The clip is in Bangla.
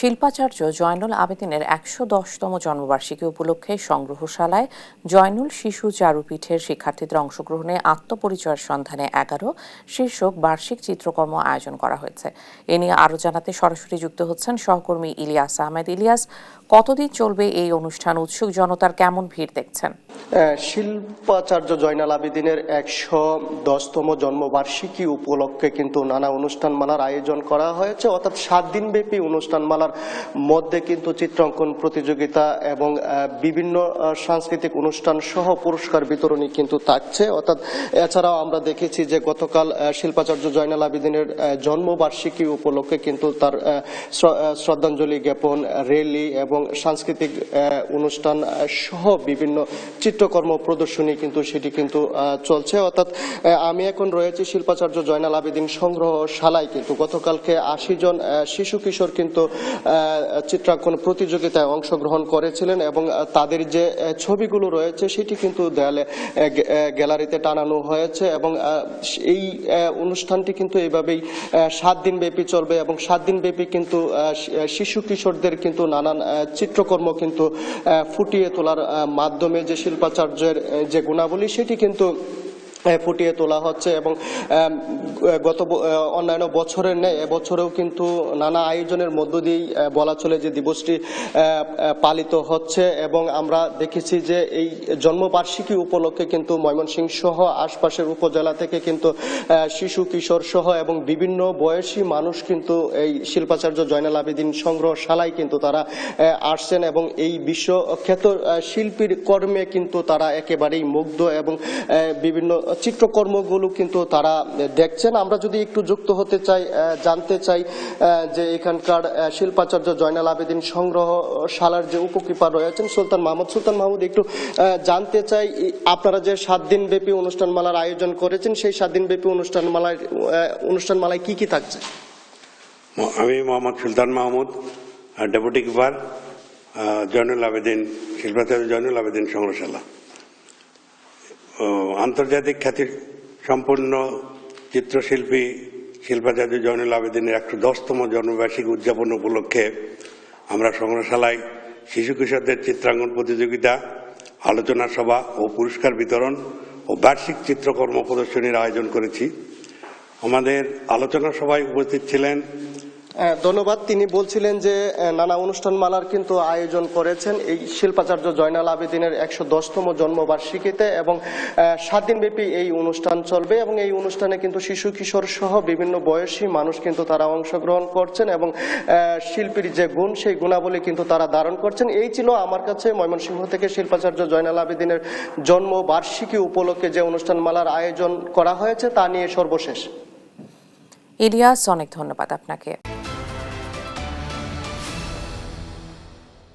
শিল্পাচার্য জয়নুল আবেদিনের ১১০তম জন্মবার্ষিকী উপলক্ষে সংগ্রহশালায় জয়নুল শিশু চারুপীঠের শিক্ষার্থীদের অংশগ্রহণে আত্মপরিচয়ের সন্ধানে ১১ শীর্ষক বার্ষিক চিত্রকর্ম আয়োজন করা হয়েছে। এ নিয়ে আরও জানাতে সরাসরি যুক্ত হচ্ছেন সহকর্মী ইলিয়াস আহমেদ। ইলিয়াস, কতদিন চলবে এই অনুষ্ঠান? উৎসুক জনতার কেমন ভিড় দেখছেন? শিল্পাচার্য জয়নুল আবেদিনের ১১০তম জন্মবার্ষিকী উপলক্ষে কিন্তু নানা অনুষ্ঠানমালার আয়োজন করা হয়েছে। অর্থাৎ ৭ দিনব্যাপী অনুষ্ঠানমালার মধ্যে কিন্তু চিত্রাঙ্কন প্রতিযোগিতা এবং বিভিন্ন সাংস্কৃতিক অনুষ্ঠান সহ পুরস্কার বিতরণী কিন্তু থাকছে। অর্থাৎ এছাড়াও আমরা দেখেছি যে গতকাল শিল্পাচার্য জয়নুল আবেদিনের জন্মবার্ষিকী উপলক্ষে কিন্তু তার শ্রদ্ধাঞ্জলি জ্ঞাপন, র্যালি এবং সাংস্কৃতিক অনুষ্ঠান সহ বিভিন্ন চিত্রকর্ম প্রদর্শনী কিন্তু সেটি কিন্তু চলছে। অর্থাৎ আমি এখন রয়েছি শিল্পাচার্য জয়নুল আবেদিন সংগ্রহশালায়। কিন্তু গতকালকে ৮০ জন শিশু কিশোর কিন্তু চিত্রাঙ্কন প্রতিযোগিতায় অংশগ্রহণ করেছিলেন এবং তাদের যে ছবিগুলো রয়েছে সেটি কিন্তু দেয়ালে গ্যালারিতে টানানো হয়েছে এবং এই অনুষ্ঠানটি কিন্তু এইভাবেই ৭ দিন ব্যাপী চলবে এবং ৭ দিন ব্যাপী কিন্তু শিশু কিশোরদের কিন্তু নানান চিত্রকর্ম কিন্তু ফুটিয়ে তোলার মাধ্যমে যে শিল্পাচার্যের যে গুণাবলী সেটি কিন্তু ফুটিয়ে তোলা হচ্ছে এবং গত অন্যান্য বছরের ন্যায় এবছরেও কিন্তু নানা আয়োজনের মধ্য দিয়েই বলা চলে যে দিবসটি পালিত হচ্ছে এবং আমরা দেখেছি যে এই জন্মবার্ষিকী উপলক্ষে কিন্তু ময়মনসিংহ সহ আশপাশের উপজেলা থেকে কিন্তু শিশু কিশোর সহ এবং বিভিন্ন বয়সী মানুষ কিন্তু এই শিল্পাচার্য জয়নুল আবেদিন সংগ্রহশালায় কিন্তু তারা আসছেন এবং এই বিশ্বখ্যাত শিল্পীর কর্মে কিন্তু তারা একেবারেই মুগ্ধ এবং বিভিন্ন চিত্রকর্মগুলো কিন্তু তারা দেখছেন। আমরা যদি একটু যুক্ত হতে চাই, জানতে চাই যে এখানকার শিল্পাচার্য জয়নুল আবেদিন সংগ্রহশালার যে উপকিপার রয়েছেন সুলতান মাহমুদ, একটু জানতে চাই আপনারা যে ৭ দিন ব্যাপী অনুষ্ঠানমালার আয়োজন করেছেন সেই 7 দিন ব্যাপী অনুষ্ঠানমালায় কি কি থাকছে? আমি মোহাম্মদ সুলতান মাহমুদ, ডেপুটি কিপার, জয়নুল আবেদিন, শিল্পাচার্য জয়নুল আবেদিন সংগ্রহশালা। আন্তর্জাতিক খ্যাতি সম্পন্ন চিত্রশিল্পী শিল্পাচার্য জয়নুল আবেদিনের ১১০তম জন্মবার্ষিকী উদযাপন উপলক্ষে আমরা সংগ্রহশালায় শিশু কিশোরদের চিত্রাঙ্কন প্রতিযোগিতা, আলোচনা সভা ও পুরস্কার বিতরণ ও বার্ষিক চিত্রকর্ম প্রদর্শনীর আয়োজন করেছি। আমাদের আলোচনা সভায় উপস্থিত ছিলেন। ধন্যবাদ। তিনি বলছিলেন যে নানা অনুষ্ঠানমালার কিন্তু আয়োজন করেছেন এই শিল্পাচার্য জয়নুল আবেদিনের ১১০তম জন্মবার্ষিকীতে এবং ৭ দিনব্যাপী এই অনুষ্ঠান চলবে এবং এই অনুষ্ঠানে কিন্তু শিশু কিশোর সহ বিভিন্ন বয়সী মানুষ কিন্তু তারা অংশগ্রহণ করছেন এবং শিল্পীর যে গুণ সেই গুণাবলী কিন্তু তারা ধারণ করছেন। এই ছিল আমার কাছে ময়মনসিংহ থেকে শিল্পাচার্য জয়নুল আবেদিনের জন্মবার্ষিকী উপলক্ষে যে অনুষ্ঠানমালার আয়োজন করা হয়েছে তা নিয়ে সর্বশেষ। ইলিয়াস, অনেক ধন্যবাদ আপনাকে।